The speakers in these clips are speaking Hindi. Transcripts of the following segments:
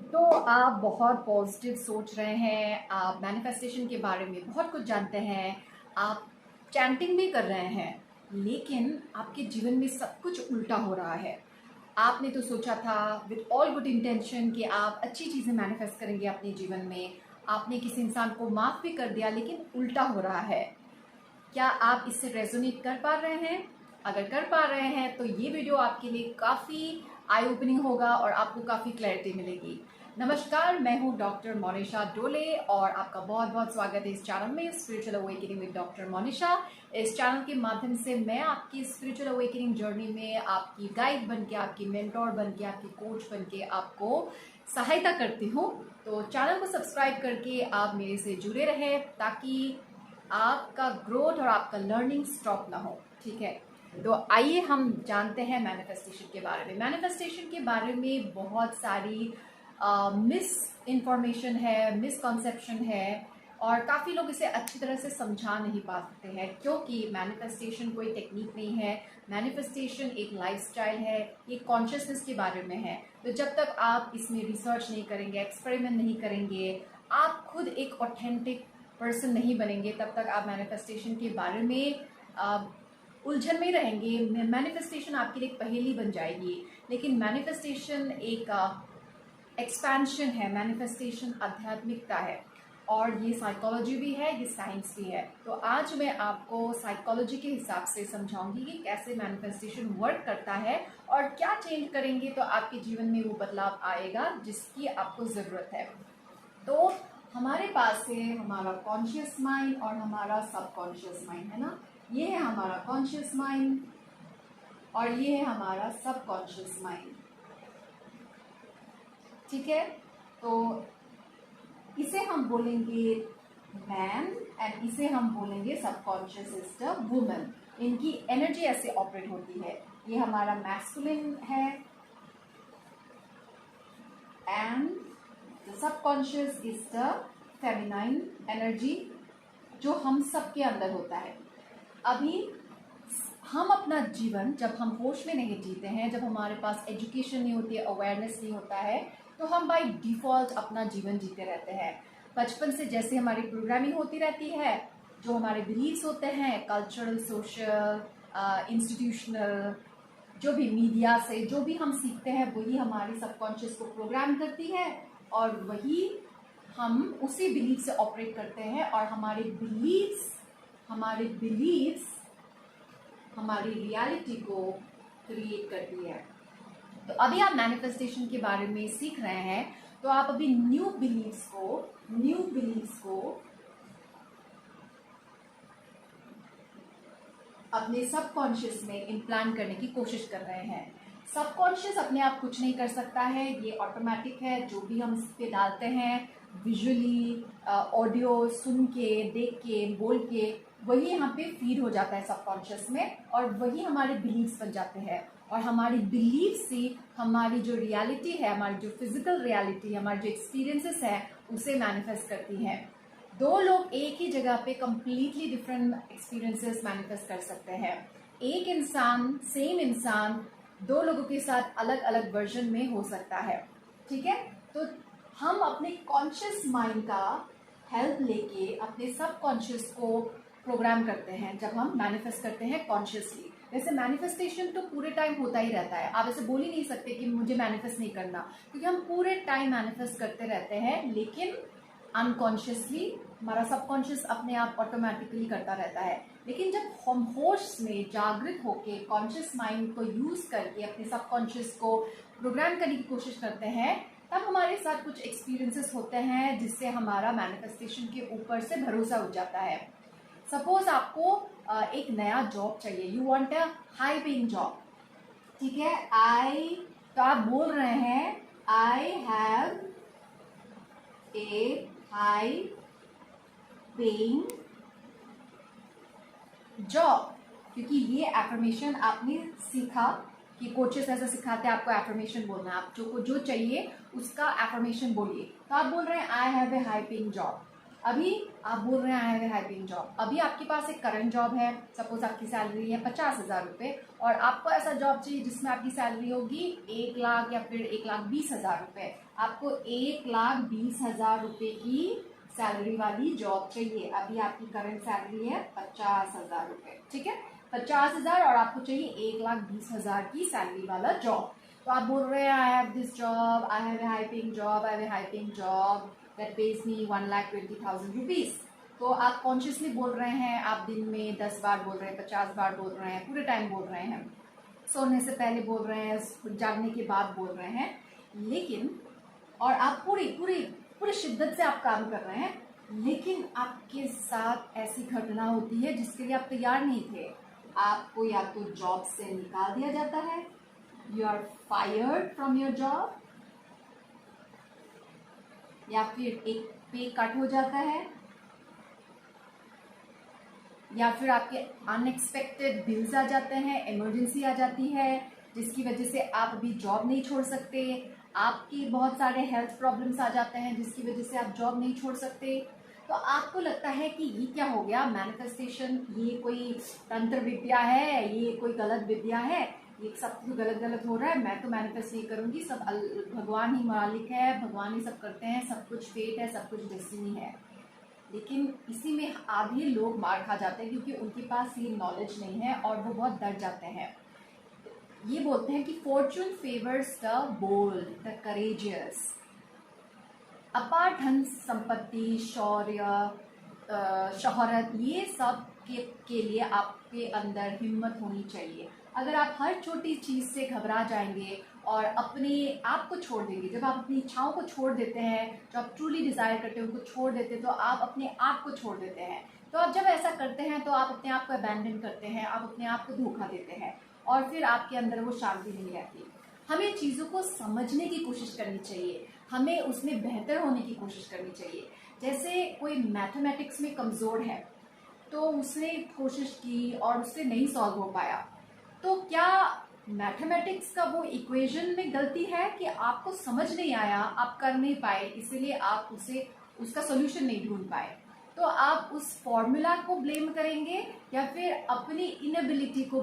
तो आप बहुत पॉजिटिव सोच रहे हैं, आप मैनिफेस्टेशन के बारे में बहुत कुछ जानते हैं, आप चैंटिंग भी कर रहे हैं, लेकिन आपके जीवन में सब कुछ उल्टा हो रहा है। आपने तो सोचा था विद ऑल गुड इंटेंशन कि आप अच्छी चीज़ें मैनिफेस्ट करेंगे अपने जीवन में। आपने किसी इंसान को माफ़ भी कर दिया, लेकिन उल्टा हो रहा है। क्या आप इससे रेजोनेट कर पा रहे हैं? अगर कर पा रहे हैं तो ये वीडियो आपके लिए काफ़ी आई ओपनिंग होगा और आपको काफ़ी क्लैरिटी मिलेगी। नमस्कार, मैं हूँ डॉक्टर मोनिशा डोले और आपका बहुत बहुत स्वागत है इस चैनल में, spiritual awakening with doctor Monisha. इस चैनल के माध्यम से मैं आपकी स्पिरिचुअल अवेकनिंग जर्नी में आपकी गाइड बन के, आपकी मेंटोर बन के, आपकी कोच बन के आपको सहायता करती हूँ। तो चैनल को सब्सक्राइब करके आप मेरे से जुड़े रहे ताकि आपका ग्रोथ और आपका लर्निंग स्टॉप ना हो। ठीक है, तो आइए हम जानते हैं मैनिफेस्टेशन के बारे में। मैनिफेस्टेशन के बारे में बहुत सारी मिस इन्फॉर्मेशन है, मिसकॉन्सेप्शन है और काफ़ी लोग इसे अच्छी तरह से समझा नहीं पाते हैं, क्योंकि मैनिफेस्टेशन कोई टेक्निक नहीं है। मैनिफेस्टेशन एक लाइफस्टाइल है, ये कॉन्शियसनेस के बारे में है। तो जब तक आप इसमें रिसर्च नहीं करेंगे, एक्सपेरिमेंट नहीं करेंगे, आप खुद एक ऑथेंटिक पर्सन नहीं बनेंगे, तब तक आप मैनिफेस्टेशन के बारे में उलझन में रहेंगे। मैनिफेस्टेशन आपके लिए एक पहेली बन जाएगी। लेकिन मैनिफेस्टेशन एक एक्सपेंशन है, मैनिफेस्टेशन आध्यात्मिकता है और ये साइकोलॉजी भी है, ये साइंस भी है। तो आज मैं आपको साइकोलॉजी के हिसाब से समझाऊंगी कि कैसे मैनिफेस्टेशन वर्क करता है और क्या चेंज करेंगे तो आपके जीवन में वो बदलाव आएगा जिसकी आपको ज़रूरत है। तो हमारे पास है हमारा कॉन्शियस माइंड और हमारा सबकॉन्शियस माइंड, है ना। ये है हमारा कॉन्शियस माइंड और ये है हमारा सबकॉन्शियस माइंड। ठीक है, तो इसे हम बोलेंगे मैन एंड इसे हम बोलेंगे सबकॉन्शियस इज द वुमन। इनकी एनर्जी ऐसे ऑपरेट होती है। ये हमारा मैस्कुलिन है and the subconscious is the feminine energy, जो हम सबके अंदर होता है। अभी हम अपना जीवन जब हम होश में नहीं जीते हैं, जब हमारे पास एजुकेशन नहीं होती है, अवेयरनेस नहीं होता है, तो हम बाय डिफ़ॉल्ट अपना जीवन जीते रहते हैं। बचपन से जैसे हमारी प्रोग्रामिंग होती रहती है, जो हमारे बिलीव्स होते हैं, कल्चरल, सोशल, इंस्टीट्यूशनल, जो भी मीडिया से जो भी हम सीखते हैं, वही हमारे सबकॉन्शियस को प्रोग्राम करती है और वही हम उसी बिलीव से ऑपरेट करते हैं और हमारे बिलीव्स हमारी रियलिटी को क्रिएट करती है। तो अभी आप मैनिफेस्टेशन के बारे में सीख रहे हैं, तो आप अभी न्यू बिलीव्स को अपने सबकॉन्शियस में इम्प्लांट करने की कोशिश कर रहे हैं। सबकॉन्शियस अपने आप कुछ नहीं कर सकता है, ये ऑटोमेटिक है। जो भी हम इस पे डालते हैं, विजुअली, ऑडियो सुन के, देख के, बोल के, वही यहाँ पे फीड हो जाता है सबकॉन्शियस में और वही हमारे बिलीव्स बन जाते हैं। और हमारी बिलीव से हमारी जो रियलिटी है, हमारी जो फिजिकल रियलिटी, हमारे जो एक्सपीरियंसेस है, उसे मैनिफेस्ट करती हैं। दो लोग एक ही जगह पे कंप्लीटली डिफरेंट एक्सपीरियंसेस मैनिफेस्ट कर सकते हैं। एक इंसान, सेम इंसान, दो लोगों के साथ अलग अलग वर्जन में हो सकता है। ठीक है, तो हम अपने कॉन्शियस माइंड का हेल्प लेके अपने सबकॉन्शियस को प्रोग्राम करते हैं जब हम मैनिफेस्ट करते हैं कॉन्शियसली। वैसे मैनिफेस्टेशन तो पूरे टाइम होता ही रहता है, आप ऐसे बोल ही नहीं सकते कि मुझे मैनिफेस्ट नहीं करना, क्योंकि हम पूरे टाइम मैनिफेस्ट करते रहते हैं। लेकिन अनकॉन्शियसली हमारा सबकॉन्शियस अपने आप ऑटोमेटिकली करता रहता है। लेकिन जब हम होश में जागृत होकर कॉन्शियस माइंड को यूज करके अपने सबकॉन्शियस को प्रोग्राम करने की कोशिश करते हैं, तब हमारे साथ कुछ एक्सपीरियंसेस होते हैं जिससे हमारा मैनिफेस्टेशन के ऊपर से भरोसा उठ जाता है। सपोज आपको एक नया जॉब चाहिए, you want a high paying job. ठीक है, तो आप बोल रहे हैं I have a high paying job, क्योंकि ये एफर्मेशन आपने सीखा कि कोचेस ऐसा सिखाते हैं आपको एफर्मेशन बोलना है। आपको जो चाहिए उसका एफर्मेशन बोलिए। तो आप बोल रहे हैं I have a high paying job. अभी आप बोल रहे हैं I have high paying job, अभी आपके पास एक करंट जॉब है, सपोज आपकी सैलरी है 50,000 रुपये, और आपको ऐसा जॉब चाहिए जिसमें आपकी सैलरी होगी 1 लाख या फिर 1,20,000 रुपये। आपको 1,20,000 रुपये की सैलरी वाली जॉब चाहिए। अभी आपकी करंट सैलरी है 50,000 रुपये, ठीक है, 50,000, और आपको चाहिए 1,20,000 की सैलरी वाला जॉब। तो आप बोल रहे हैं I have this job, I have high paying job, I have high paying job that page me 1,20,000 rupees. तो आप कॉन्शियसली बोल रहे हैं, आप दिन में 10 बार बोल रहे हैं, 50 बार बोल रहे हैं, पूरे टाइम बोल रहे हैं, सोने से पहले बोल रहे हैं, जागने के बाद बोल रहे हैं, लेकिन और आप पूरी शिद्दत से आप काम कर रहे हैं, लेकिन आपके साथ ऐसी घटना होती है जिसके लिए आप तैयार नहीं थे। आपको या तो जॉब से निकाल दिया जाता है, you are fired from your job, या फिर एक पे कट हो जाता है, या फिर आपके अनएक्सपेक्टेड बिल्स आ जाते हैं, इमरजेंसी आ जाती है जिसकी वजह से आप अभी जॉब नहीं छोड़ सकते, आपकी बहुत सारे हेल्थ प्रॉब्लम्स आ जाते हैं जिसकी वजह से आप जॉब नहीं छोड़ सकते। तो आपको लगता है कि ये क्या हो गया, मैनिफेस्टेशन, ये कोई तंत्र विद्या है, ये कोई गलत विद्या है, ये सब कुछ गलत गलत हो रहा है, मैं तो मैनिफेस्ट नहीं करूँगी, सब भगवान ही मालिक है, भगवान ही सब करते हैं, सब कुछ फेट है, सब कुछ डेस्टिनी है। लेकिन इसी में आधे लोग मार खा जाते हैं क्योंकि उनके पास ये नॉलेज नहीं है और वो बहुत डर जाते हैं। ये बोलते हैं कि fortune favours the bold, the courageous. अपार धन संपत्ति, शौर्य, शोहरत, ये सब के लिए आपके अंदर हिम्मत होनी चाहिए। अगर आप हर छोटी चीज़ से घबरा जाएंगे और अपने आप को छोड़ देंगे, जब आप अपनी इच्छाओं को छोड़ देते हैं, जो आप ट्रूली डिज़ायर करते हैं उनको छोड़ देते हैं, तो आप अपने आप को छोड़ देते हैं। तो आप जब ऐसा करते हैं तो आप अपने आप को अबैंडन करते हैं, आप अपने आप को धोखा देते हैं और फिर आपके अंदर वो शांति नहीं रहती। हमें चीज़ों को समझने की कोशिश करनी चाहिए, हमें उसमें बेहतर होने की कोशिश करनी चाहिए। जैसे कोई मैथमेटिक्स में कमज़ोर है तो उसने कोशिश की और उससे नहीं सॉल्व हो पाया, तो क्या मैथमेटिक्स का वो इक्वेशन में गलती है कि आपको समझ नहीं आया, आप कर नहीं पाए, इसीलिए आप उसका सोल्यूशन नहीं ढूंढ पाए? तो आप उस फॉर्मूला को ब्लेम करेंगे या फिर अपनी इनएबिलिटी को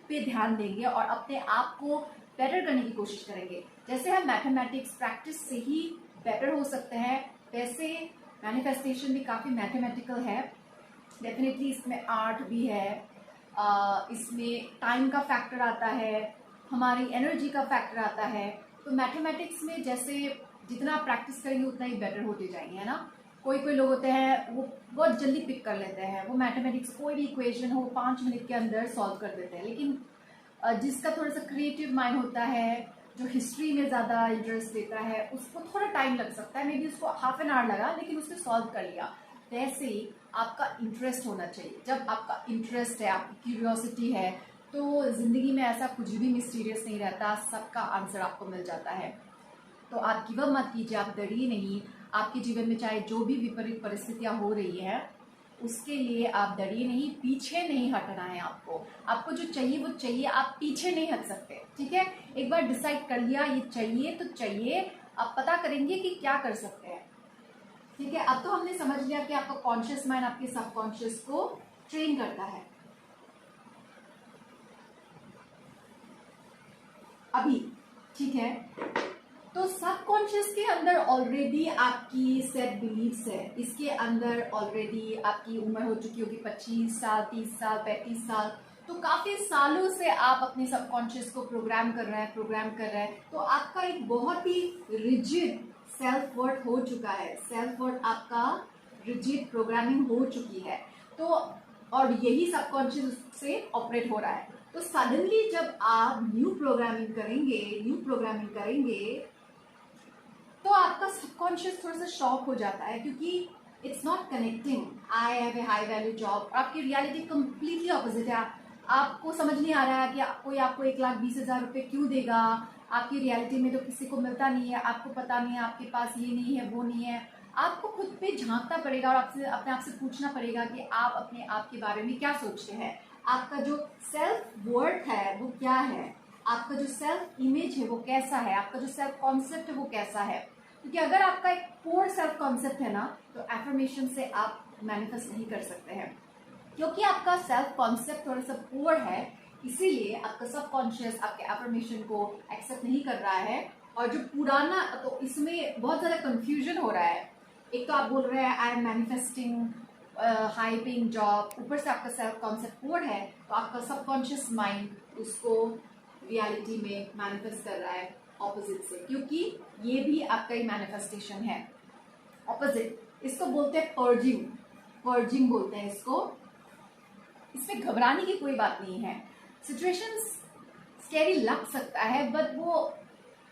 पे ध्यान देंगे और अपने आप को बेटर करने की कोशिश करेंगे? जैसे हम मैथमेटिक्स प्रैक्टिस से ही बेटर हो सकते हैं, वैसे मैनिफेस्टेशन भी काफ़ी मैथमेटिकल है। डेफिनेटली इसमें आर्ट भी है, इसमें टाइम का फैक्टर आता है, हमारी एनर्जी का फैक्टर आता है। तो मैथमेटिक्स में जैसे जितना आप प्रैक्टिस करेंगे उतना ही बेटर होते जाएंगे, है ना। कोई लोग होते हैं वो बहुत जल्दी पिक कर लेते हैं, वो मैथमेटिक्स कोई भी इक्वेशन हो 5 मिनट के अंदर सॉल्व कर देते हैं। लेकिन जिसका थोड़ा सा क्रिएटिव माइंड होता है, जो हिस्ट्री में ज़्यादा इंटरेस्ट देता है, उसको थोड़ा टाइम लग सकता है, मे बी उसको हाफ एन आवर लगा लेकिन उसने सॉल्व कर लिया। वैसे ही आपका इंटरेस्ट होना चाहिए। जब आपका इंटरेस्ट है, आपकी क्यूरियोसिटी है, तो ज़िंदगी में ऐसा कुछ भी मिस्टीरियस नहीं रहता, सबका आंसर आपको मिल जाता है। तो आप गिव अप मत कीजिए, आप डरिए नहीं। आपके जीवन में चाहे जो भी विपरीत परिस्थितियाँ हो रही हैं उसके लिए आप डरिए नहीं, पीछे नहीं हटना है आपको जो चाहिए वो चाहिए, आप पीछे नहीं हट सकते, ठीक है। एक बार डिसाइड कर लिया ये चाहिए तो चाहिए, आप पता करेंगे कि क्या कर सकते हैं, ठीक है। अब तो हमने समझ लिया कि आपका कॉन्शियस माइंड आपके सबकॉन्शियस को ट्रेन करता है। अभी ठीक है, तो सबकॉन्शियस के अंदर ऑलरेडी आपकी सेट बिलीव्स है, इसके अंदर ऑलरेडी आपकी उम्र हो चुकी होगी 25 साल, 30 साल, 35 साल। तो काफ़ी सालों से आप अपने सबकॉन्शियस को प्रोग्राम कर रहे हैं, तो आपका एक बहुत ही रिजिड सेल्फ वर्थ हो चुका है, सेल्फ वर्थ आपका रिजिड प्रोग्रामिंग हो चुकी है। तो और यही सबकॉन्शियस से ऑपरेट हो रहा है। तो सडनली जब आप न्यू प्रोग्रामिंग करेंगे तो आपका सबकॉन्शियस थोड़ा सा शॉक हो जाता है, क्योंकि it's not connecting I have a high value job. आपकी रियलिटी कंप्लीटली ऑपोजिट है। आपको समझ नहीं आ रहा है कि कोई आपको 1,20,000 रुपये क्यों देगा। आपकी रियलिटी में तो किसी को मिलता नहीं है, आपको पता नहीं है, आपके पास ये नहीं है, वो नहीं है। आपको खुद पे झांकना पड़ेगा और आपसे अपने आप से पूछना पड़ेगा कि आप अपने आप के बारे में क्या सोचते हैं, आपका जो सेल्फ वर्थ है वो क्या है, आपका जो सेल्फ इमेज है वो कैसा है, आपका जो सेल्फ कॉन्सेप्ट है वो कैसा है। क्योंकि अगर आपका एक पोर सेल्फ कॉन्सेप्ट है ना, तो एफर्मेशन से आप मैनिफेस्ट नहीं कर सकते हैं। क्योंकि आपका सेल्फ कॉन्सेप्ट थोड़ा सा पुअर है, इसीलिए आपका सबकॉन्शियस आपके एफर्मेशन को एक्सेप्ट नहीं कर रहा है। और जो पुराना, तो इसमें बहुत ज़्यादा कंफ्यूजन हो रहा है। एक तो आप बोल रहे हैं I am manifesting high paying job, ऊपर से आपका सेल्फ कॉन्सेप्ट पुअर है, तो आपका सबकॉन्शियस माइंड उसको रियलिटी में मैनिफेस्ट कर रहा है ऑपोजिट से, क्योंकि ये भी आपका ही मैनिफेस्टेशन है। ऑपोजिट इसको बोलते हैं पर्जिंग, पर्जिंग बोलते हैं इसको। इसमें घबराने की कोई बात नहीं है। सिचुएशंस स्कैरी लग सकता है, बट वो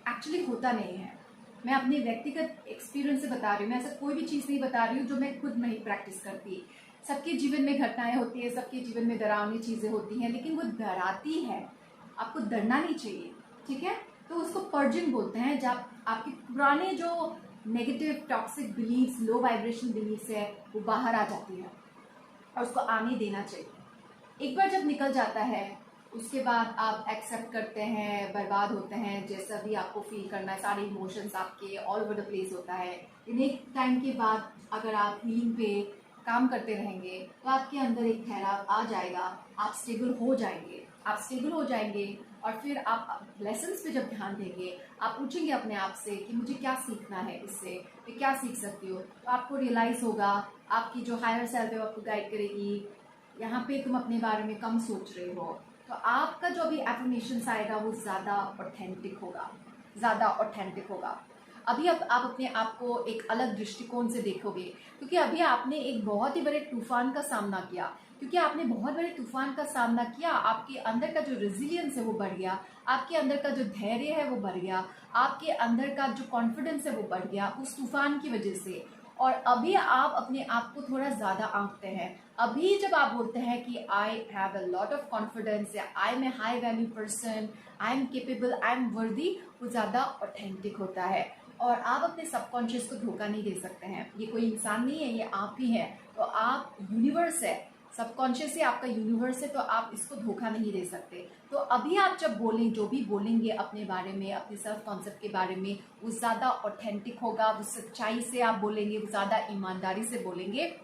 एक्चुअली होता नहीं है। मैं अपने व्यक्तिगत एक्सपीरियंस से बता रही हूँ, मैं ऐसा कोई भी चीज़ नहीं बता रही हूँ जो मैं खुद नहीं प्रैक्टिस करती। सबके जीवन में घटनाएं होती है, सबके जीवन में डरावनी चीज़ें होती हैं, लेकिन वो डराती है, आपको डरना नहीं चाहिए, ठीक है। तो उसको पर्जिंग बोलते हैं, जब आपके पुराने जो negative toxic beliefs, low vibration beliefs है, वो बाहर आ जाती है और उसको आने देना चाहिए। एक बार जब निकल जाता है, उसके बाद आप एक्सेप्ट करते हैं, बर्बाद होते हैं, जैसा भी आपको फील करना है, सारे इमोशंस आपके ऑल ओवर द प्लेस होता है। इन एक टाइम के बाद अगर आप हीलिंग पे काम करते रहेंगे तो आपके अंदर एक ठहराव आ जाएगा, आप स्टेबल हो जाएंगे, आप स्टेबल हो जाएंगे। और फिर आप लेसन्स पे जब ध्यान देंगे, आप पूछेंगे अपने आप से कि मुझे क्या सीखना है, इससे मैं क्या सीख सकती हूँ, तो आपको रियलाइज़ होगा, आपकी जो हायर सेल्फ है वो आपको गाइड करेगी, यहाँ पे तुम अपने बारे में कम सोच रहे हो। तो आपका जो अभी एफर्मेशंस आएगा वो ज़्यादा ऑथेंटिक होगा, ज़्यादा ऑथेंटिक होगा। अभी अब आप अपने आप को एक अलग दृष्टिकोण से देखोगे, क्योंकि अभी आपने एक बहुत ही बड़े तूफान का सामना किया। क्योंकि आपने बहुत बड़े तूफान का सामना किया, आपके अंदर का जो रेजिलियंस है वो बढ़ गया, आपके अंदर का जो धैर्य है वो बढ़ गया, आपके अंदर का जो कॉन्फिडेंस है वो बढ़ गया उस तूफान की वजह से। और अभी आप अपने आप को थोड़ा ज़्यादा आंकते हैं। अभी जब आप बोलते हैं कि I have a lot of confidence, या I am a high value person, I am capable, I am worthy, वो ज़्यादा ऑथेंटिक होता है। और आप अपने सबकॉन्शियस को धोखा नहीं दे सकते हैं। ये कोई इंसान नहीं है, ये आप ही हैं। तो आप यूनिवर्स है, सबकॉन्शियस ही आपका यूनिवर्स है, तो आप इसको धोखा नहीं दे सकते। तो अभी आप जब बोलें, जो भी बोलेंगे अपने बारे में, अपने सेल्फ कॉन्सेप्ट के बारे में, वो ज़्यादा ऑथेंटिक होगा, वो सच्चाई से आप बोलेंगे, वो ज़्यादा ईमानदारी से बोलेंगे।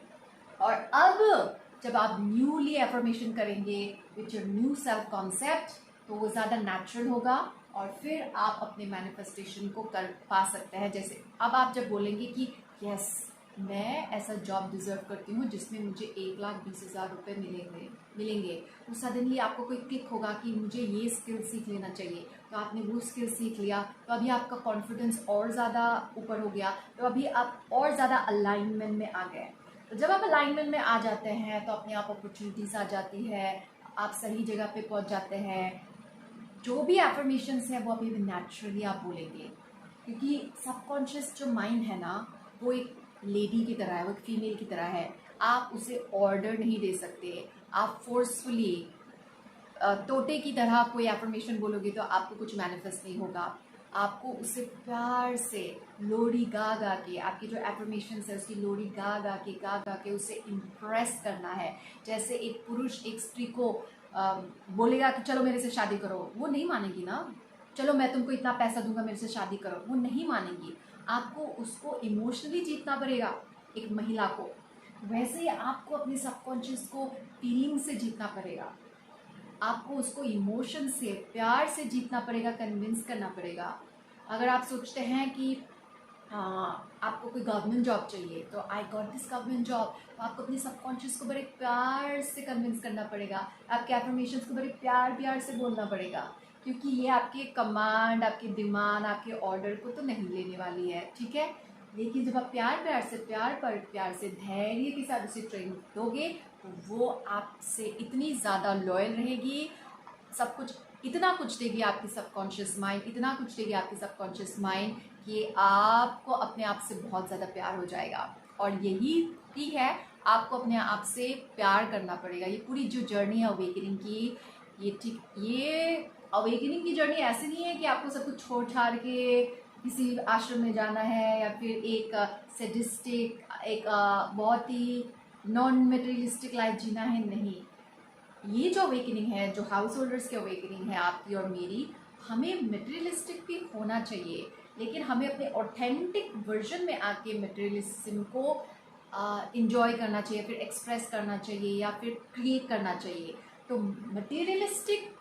और अब जब आप न्यूली एफर्मेशन करेंगे with your new self concept, तो वो ज़्यादा नेचुरल होगा और फिर आप अपने मैनिफेस्टेशन को कर पा सकते हैं। जैसे अब आप जब बोलेंगे कि यस, मैं ऐसा जॉब डिज़र्व करती हूँ जिसमें मुझे 1,20,000 रुपये मिलेंगे, तो सडनली आपको कोई क्लिक होगा कि मुझे ये स्किल सीख लेना चाहिए, तो आपने वो स्किल सीख लिया, तो अभी आपका कॉन्फिडेंस और ज़्यादा ऊपर हो गया, तो अभी आप और ज़्यादा अलाइनमेंट में आ गए। तो जब आप अलाइनमेंट में आ जाते हैं तो अपने आप अपॉर्चुनिटीज़ आ जाती है, आप सही जगह पे पहुंच जाते हैं। जो भी एफर्मेशंस है वो अभी भी नेचुरली आप बोलेंगे, क्योंकि सबकॉन्शियस जो माइंड है ना, वो एक लेडी की तरह है, वो एक फीमेल की तरह है। आप उसे ऑर्डर नहीं दे सकते। आप फोर्सफुली तोते की तरह कोई एफर्मेशन बोलोगे तो आपको कुछ मैनिफेस्ट नहीं होगा। आपको उसे प्यार से लोरी गा गा के, आपकी जो एफर्मेशंस है उसकी लोरी गा गा के उसे इम्प्रेस करना है। जैसे एक पुरुष एक स्त्री को बोलेगा कि चलो मेरे से शादी करो, वो नहीं मानेगी ना। चलो मैं तुमको इतना पैसा दूंगा, मेरे से शादी करो, वो नहीं मानेगी। आपको उसको इमोशनली जीतना पड़ेगा एक महिला को। वैसे ही आपको अपने सबकॉन्शियस को फीलिंग से जीतना पड़ेगा, आपको उसको इमोशन से, प्यार से जीतना पड़ेगा, कन्विंस करना पड़ेगा। अगर आप सोचते हैं कि आपको कोई गवर्नमेंट जॉब चाहिए, तो I got this government job, तो आपको अपने सबकॉन्शियस को बड़े प्यार से कन्विंस करना पड़ेगा, आपके एफर्मेशंस को बड़े प्यार से बोलना पड़ेगा, क्योंकि ये आपके कमांड, आपके डिमांड, आपके ऑर्डर को तो नहीं लेने वाली है, ठीक है। लेकिन जब आप प्यार से धैर्य के साथ उसे ट्रेनिंग दोगे, तो वो आपसे इतनी ज़्यादा लॉयल रहेगी, सब कुछ इतना कुछ देगी आपकी सबकॉन्शियस माइंड, इतना कुछ देगी आपकी सबकॉन्शियस माइंड कि आपको अपने आप से बहुत ज़्यादा प्यार हो जाएगा। और यही भी है, आपको अपने आप से प्यार करना पड़ेगा। ये पूरी जो जर्नी है अवेकनिंग की, ये अवेकनिंग की जर्नी ऐसी नहीं है कि आपको सब कुछ छोड़ छाड़ के किसी आश्रम में जाना है, या फिर एक सैडिस्टिक, एक बहुत ही नॉन मटेरियलिस्टिक लाइफ जीना है। नहीं, ये जो अवेकनिंग है, जो हाउस होल्डर्स की अवेकनिंग है आपकी और मेरी, हमें मटेरियलिस्टिक भी होना चाहिए, लेकिन हमें अपने ऑथेंटिक वर्जन में आके मटेरियलिज्म को इंजॉय करना चाहिए, फिर एक्सप्रेस करना चाहिए या फिर क्रिएट करना चाहिए। तो मटेरियलिस्टिक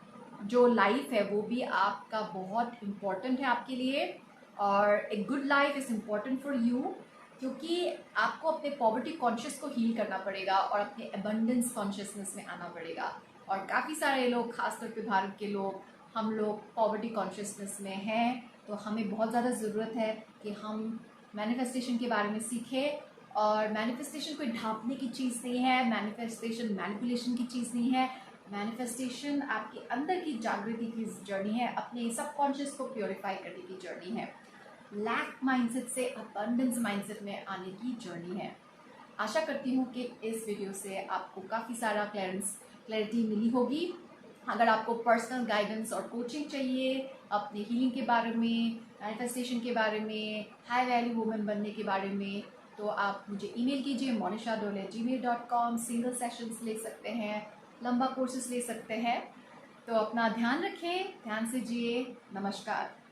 जो लाइफ है वो भी आपका बहुत इम्पोर्टेंट है आपके लिए, और एक good life is important for you, क्योंकि आपको अपने पॉवर्टी कॉन्शियस को हील करना पड़ेगा और अपने एबंडेंस कॉन्शियसनेस में आना पड़ेगा। और काफ़ी सारे लोग, खासतौर पे भारत के लोग, हम लोग पॉवर्टी कॉन्शियसनेस में हैं, तो हमें बहुत ज़्यादा ज़रूरत है कि हम मैनिफेस्टेशन के बारे में सीखें। और मैनिफेस्टेशन कोई ढांपने की चीज़ नहीं है, मैनिफेस्टेशन मैनिपुलेशन की चीज़ नहीं है। मैनिफेस्टेशन आपके अंदर की जागृति की जर्नी है, अपने सबकॉन्शियस को प्योरीफाई करने की जर्नी है, लैक माइंडसेट से अबंडेंस माइंडसेट में आने की जर्नी है। आशा करती हूँ कि इस वीडियो से आपको काफ़ी सारा क्लैरिटी मिली होगी। अगर आपको पर्सनल गाइडेंस और कोचिंग चाहिए अपने हीलिंग के बारे में, मैनिफेस्टेशन के बारे में, हाई वैल्यू वुमन बनने के बारे में, तो आप मुझे ईमेल कीजिए monisha@gmail.com। सिंगल सेशंस ले सकते हैं, लंबा कोर्सेज ले सकते हैं। तो अपना ध्यान रखें, ध्यान से जिए। नमस्कार।